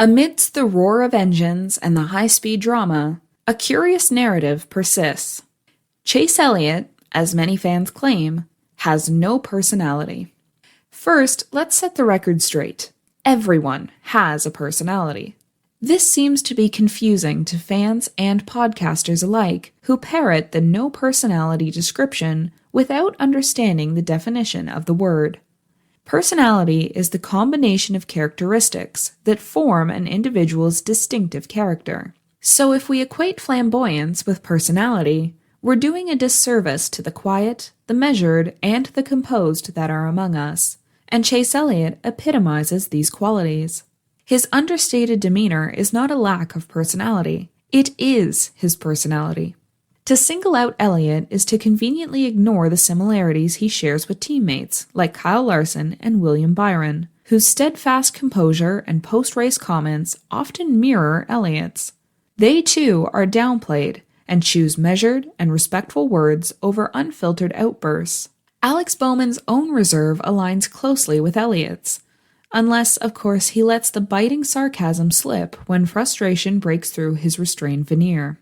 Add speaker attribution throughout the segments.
Speaker 1: Amidst the roar of engines and the high-speed drama, a curious narrative persists. Chase Elliott, as many fans claim, has no personality. First, let's set the record straight. Everyone has a personality. This seems to be confusing to fans and podcasters alike who parrot the no personality description without understanding the definition of the word. Personality is the combination of characteristics that form an individual's distinctive character. So if we equate flamboyance with personality, we're doing a disservice to the quiet, the measured, and the composed that are among us, and Chase Elliott epitomizes these qualities. His understated demeanor is not a lack of personality, it is his personality. To single out Elliott is to conveniently ignore the similarities he shares with teammates like Kyle Larson and William Byron, whose steadfast composure and post-race comments often mirror Elliott's. They too are downplayed and choose measured and respectful words over unfiltered outbursts. Alex Bowman's own reserve aligns closely with Elliott's, unless, of course, he lets the biting sarcasm slip when frustration breaks through his restrained veneer.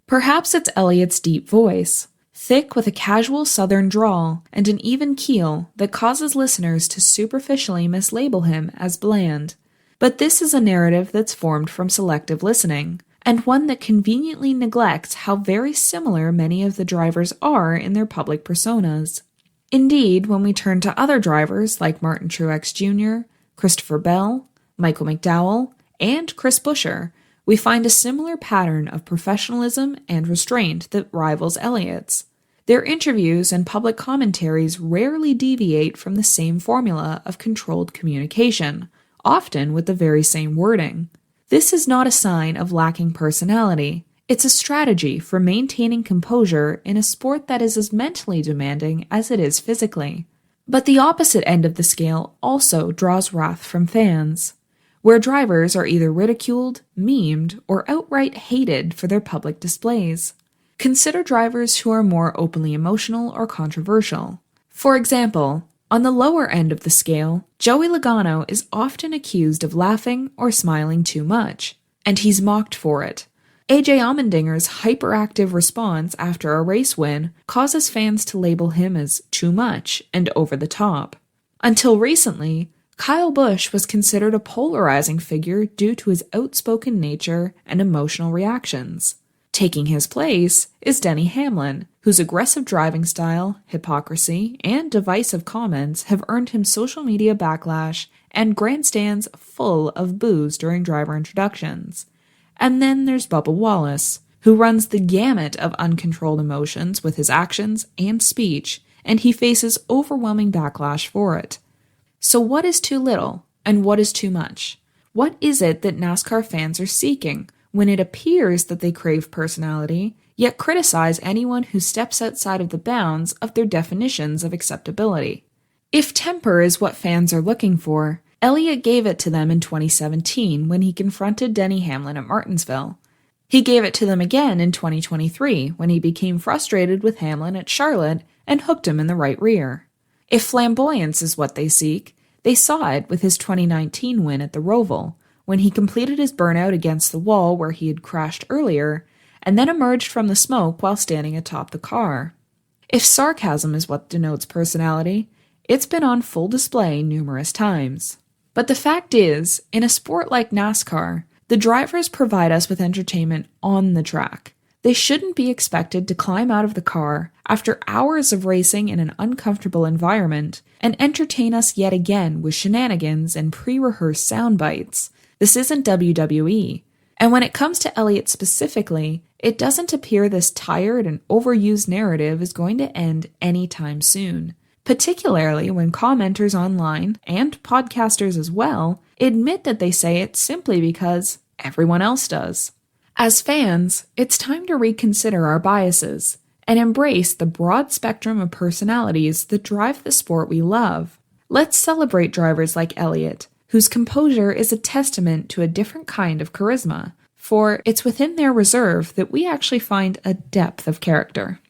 Speaker 1: Perhaps it's Elliott's deep voice, thick with a casual southern drawl and an even keel that causes listeners to superficially mislabel him as bland. But this is a narrative that's formed from selective listening, and one that conveniently neglects how very similar many of the drivers are in their public personas. Indeed, when we turn to other drivers like Martin Truex Jr., Christopher Bell, Michael McDowell, and Chris Buescher, we find a similar pattern of professionalism and restraint that rivals Elliott's. Their interviews and public commentaries rarely deviate from the same formula of controlled communication, often with the very same wording. This is not a sign of lacking personality. It's a strategy for maintaining composure in a sport that is as mentally demanding as it is physically. But the opposite end of the scale also draws wrath from fans, where drivers are either ridiculed, memed, or outright hated for their public displays. Consider drivers who are more openly emotional or controversial. For example, on the lower end of the scale, Joey Logano is often accused of laughing or smiling too much, and he's mocked for it. AJ Allmendinger's hyperactive response after a race win causes fans to label him as too much and over the top. Until recently, Kyle Busch was considered a polarizing figure due to his outspoken nature and emotional reactions. Taking his place is Denny Hamlin, whose aggressive driving style, hypocrisy, and divisive comments have earned him social media backlash and grandstands full of boos during driver introductions. And then there's Bubba Wallace, who runs the gamut of uncontrolled emotions with his actions and speech, and he faces overwhelming backlash for it. So what is too little, and what is too much? What is it that NASCAR fans are seeking when it appears that they crave personality, yet criticize anyone who steps outside of the bounds of their definitions of acceptability? If temper is what fans are looking for, Elliott gave it to them in 2017 when he confronted Denny Hamlin at Martinsville. He gave it to them again in 2023 when he became frustrated with Hamlin at Charlotte and hooked him in the right rear. If flamboyance is what they seek, they saw it with his 2019 win at the Roval, when he completed his burnout against the wall where he had crashed earlier, and then emerged from the smoke while standing atop the car. If sarcasm is what denotes personality, it's been on full display numerous times. But the fact is, in a sport like NASCAR, the drivers provide us with entertainment on the track. They shouldn't be expected to climb out of the car after hours of racing in an uncomfortable environment and entertain us yet again with shenanigans and pre-rehearsed sound bites. This isn't WWE. And when it comes to Elliott specifically, it doesn't appear this tired and overused narrative is going to end anytime soon, particularly when commenters online, and podcasters as well, admit that they say it simply because everyone else does. As fans, it's time to reconsider our biases and embrace the broad spectrum of personalities that drive the sport we love. Let's celebrate drivers like Elliott, whose composure is a testament to a different kind of charisma, for it's within their reserve that we actually find a depth of character.